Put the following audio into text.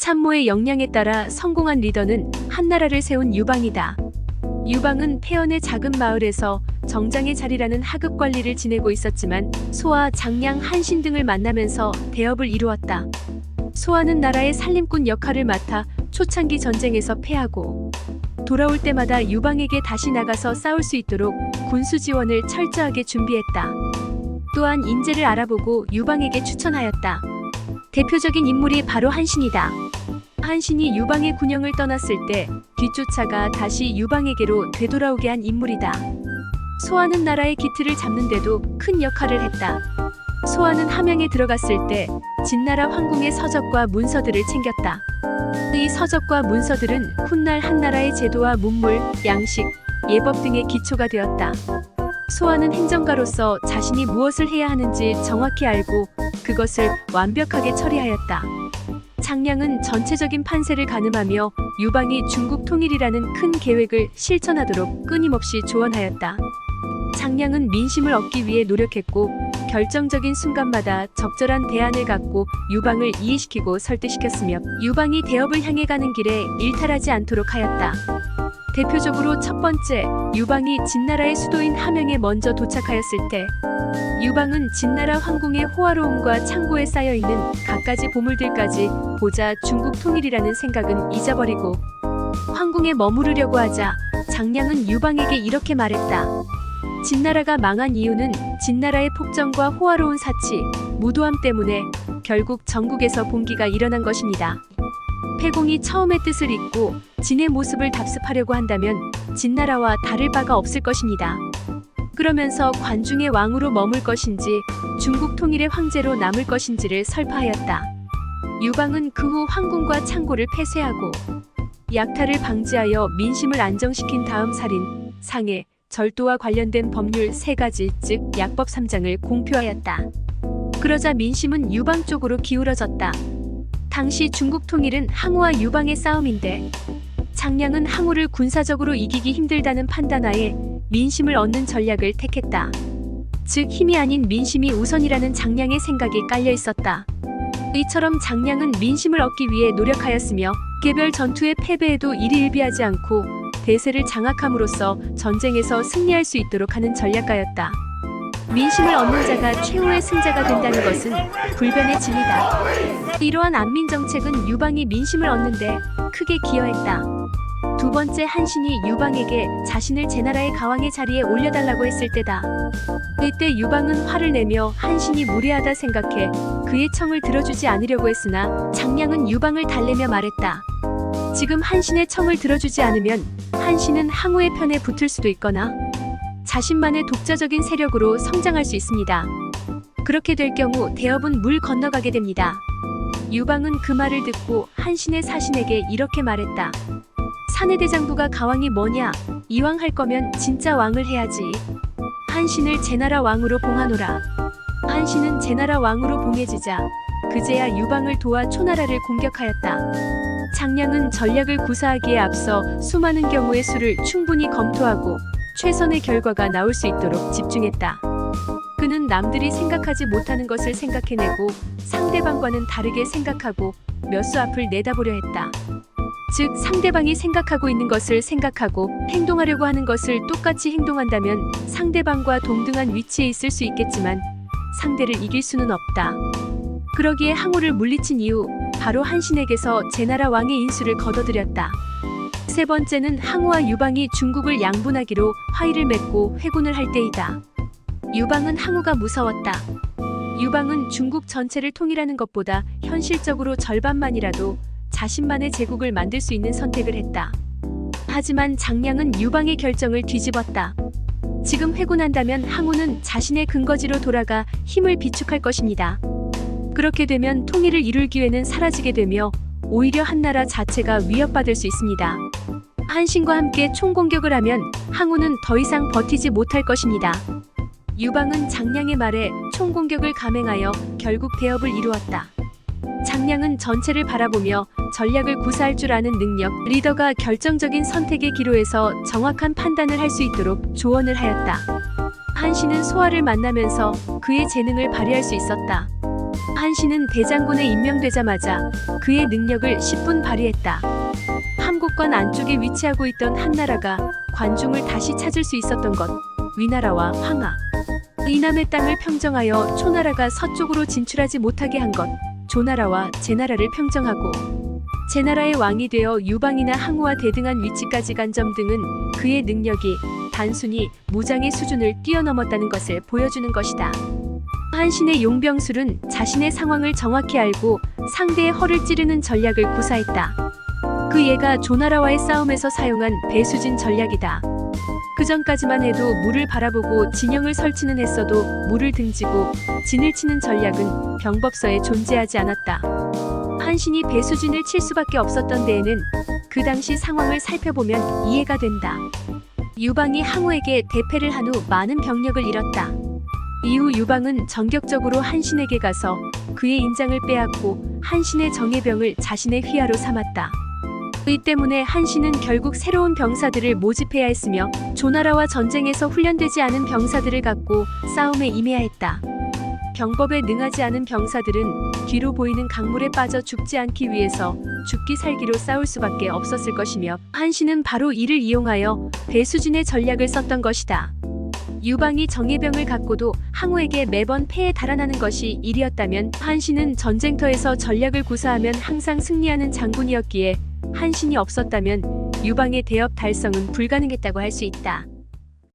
참모의 역량에 따라 성공한 리더는 한나라를 세운 유방이다. 유방은 폐연의 작은 마을에서 정장의 자리라는 하급 관리를 지내고 있었지만 소와 장량, 한신 등을 만나면서 대업을 이루었다. 소와는 나라의 살림꾼 역할을 맡아 초창기 전쟁에서 패하고 돌아올 때마다 유방에게 다시 나가서 싸울 수 있도록 군수 지원을 철저하게 준비했다. 또한 인재를 알아보고 유방에게 추천하였다. 대표적인 인물이 바로 한신이다. 한신이 유방의 군영을 떠났을 때 뒤쫓아가 다시 유방에게로 되돌아오게 한 인물이다. 소와는 나라의 기틀을 잡는데도 큰 역할을 했다. 소와는 함양에 들어갔을 때 진나라 황궁의 서적과 문서들을 챙겼다. 이 서적과 문서들은 훗날 한나라의 제도와 문물, 양식, 예법 등의 기초가 되었다. 소와는 행정가로서 자신이 무엇을 해야 하는지 정확히 알고 그것을 완벽하게 처리하였다. 장량은 전체적인 판세를 가늠하며 유방이 중국 통일이라는 큰 계획을 실천하도록 끊임없이 조언하였다. 장량은 민심을 얻기 위해 노력했고 결정적인 순간마다 적절한 대안을 갖고 유방을 이해시키고 설득시켰으며 유방이 대업을 향해 가는 길에 일탈하지 않도록 하였다. 대표적으로 첫 번째, 유방이 진나라의 수도인 함양에 먼저 도착하였을 때 유방은 진나라 황궁의 호화로움과 창고에 쌓여있는 갖가지 보물들까지 보자 중국 통일이라는 생각은 잊어버리고 황궁에 머무르려고 하자 장량은 유방에게 이렇게 말했다. 진나라가 망한 이유는 진나라의 폭정과 호화로운 사치, 무도함 때문에 결국 전국에서 봉기가 일어난 것입니다. 패공이 처음의 뜻을 잊고 진의 모습을 답습하려고 한다면 진나라와 다를 바가 없을 것입니다. 그러면서 관중의 왕으로 머물 것인지 중국 통일의 황제로 남을 것인지를 설파하였다. 유방은 그 후 황궁과 창고를 폐쇄하고 약탈을 방지하여 민심을 안정시킨 다음 살인, 상해, 절도와 관련된 법률 3가지 즉 약법 3장을 공표하였다. 그러자 민심은 유방 쪽으로 기울어졌다. 당시 중국 통일은 항우와 유방의 싸움인데 장량은 항우를 군사적으로 이기기 힘들다는 판단하에 민심을 얻는 전략을 택했다. 즉 힘이 아닌 민심이 우선이라는 장량의 생각이 깔려 있었다. 이처럼 장량은 민심을 얻기 위해 노력하였으며 개별 전투의 패배에도 일희일비하지 않고 대세를 장악함으로써 전쟁에서 승리할 수 있도록 하는 전략가였다. 민심을 얻는 자가 최후의 승자가 된다는 것은 불변의 진리다. 이러한 안민 정책은 유방이 민심을 얻는데 크게 기여했다. 두 번째, 한신이 유방에게 자신을 제나라의 가왕의 자리에 올려달라고 했을 때다. 이때 유방은 화를 내며 한신이 무례하다 생각해 그의 청을 들어주지 않으려고 했으나 장량은 유방을 달래며 말했다. 지금 한신의 청을 들어주지 않으면 한신은 항우의 편에 붙을 수도 있거나 자신만의 독자적인 세력으로 성장할 수 있습니다. 그렇게 될 경우 대업은 물 건너가게 됩니다. 유방은 그 말을 듣고 한신의 사신에게 이렇게 말했다. 사내대장부가 가왕이 뭐냐? 이왕 할 거면 진짜 왕을 해야지. 한신을 제나라 왕으로 봉하노라. 한신은 제나라 왕으로 봉해지자 그제야 유방을 도와 초나라를 공격하였다. 장량은 전략을 구사하기에 앞서 수많은 경우의 수를 충분히 검토하고 최선의 결과가 나올 수 있도록 집중했다. 그는 남들이 생각하지 못하는 것을 생각해내고 상대방과는 다르게 생각하고 몇 수 앞을 내다보려 했다. 즉 상대방이 생각하고 있는 것을 생각하고 행동하려고 하는 것을 똑같이 행동한다면 상대방과 동등한 위치에 있을 수 있겠지만 상대를 이길 수는 없다. 그러기에 항우를 물리친 이후 바로 한신에게서 제나라 왕의 인수를 거둬들였다. 세 번째는 항우와 유방이 중국을 양분하기로 화의를 맺고 회군을 할 때이다. 유방은 항우가 무서웠다. 유방은 중국 전체를 통일하는 것보다 현실적으로 절반만이라도 자신만의 제국을 만들 수 있는 선택을 했다. 하지만 장량은 유방의 결정을 뒤집었다. 지금 회군한다면 항우는 자신의 근거지로 돌아가 힘을 비축할 것입니다. 그렇게 되면 통일을 이룰 기회는 사라지게 되며 오히려 한나라 자체가 위협받을 수 있습니다. 한신과 함께 총공격을 하면 항우는 더 이상 버티지 못할 것입니다. 유방은 장량의 말에 총공격을 감행하여 결국 대업을 이루었다. 장량은 전체를 바라보며 전략을 구사할 줄 아는 능력, 리더가 결정적인 선택의 기로에서 정확한 판단을 할 수 있도록 조언을 하였다. 한신은 소화를 만나면서 그의 재능을 발휘할 수 있었다. 한신은 대장군에 임명되자마자 그의 능력을 10분 발휘했다. 함곡관 안쪽에 위치하고 있던 한나라가 관중을 다시 찾을 수 있었던 것, 위나라와 황하, 이남의 땅을 평정하여 초나라가 서쪽으로 진출하지 못하게 한 것, 조나라와 제나라를 평정하고 제나라의 왕이 되어 유방이나 항우와 대등한 위치까지 간 점 등은 그의 능력이 단순히 무장의 수준을 뛰어넘었다는 것을 보여주는 것이다. 한신의 용병술은 자신의 상황을 정확히 알고 상대의 허를 찌르는 전략을 구사했다. 그 예가 조나라와의 싸움에서 사용한 배수진 전략이다. 그 전까지만 해도 물을 바라보고 진영을 설치는 했어도 물을 등지고 진을 치는 전략은 병법서에 존재하지 않았다. 한신이 배수진을 칠 수밖에 없었던 데에는 그 당시 상황을 살펴보면 이해가 된다. 유방이 항우에게 대패를 한 후 많은 병력을 잃었다. 이후 유방은 전격적으로 한신에게 가서 그의 인장을 빼앗고 한신의 정예병을 자신의 휘하로 삼았다. 이 때문에 한신은 결국 새로운 병사들을 모집해야 했으며 조나라와 전쟁에서 훈련되지 않은 병사들을 갖고 싸움에 임해야 했다. 병법에 능하지 않은 병사들은 뒤로 보이는 강물에 빠져 죽지 않기 위해서 죽기 살기로 싸울 수밖에 없었을 것이며 한신은 바로 이를 이용하여 배수진의 전략을 썼던 것이다. 유방이 정예병을 갖고도 항우에게 매번 패에 달아나는 것이 일이었다면 한신은 전쟁터에서 전략을 구사하면 항상 승리하는 장군이었기에 한신이 없었다면 유방의 대업 달성은 불가능했다고 할 수 있다.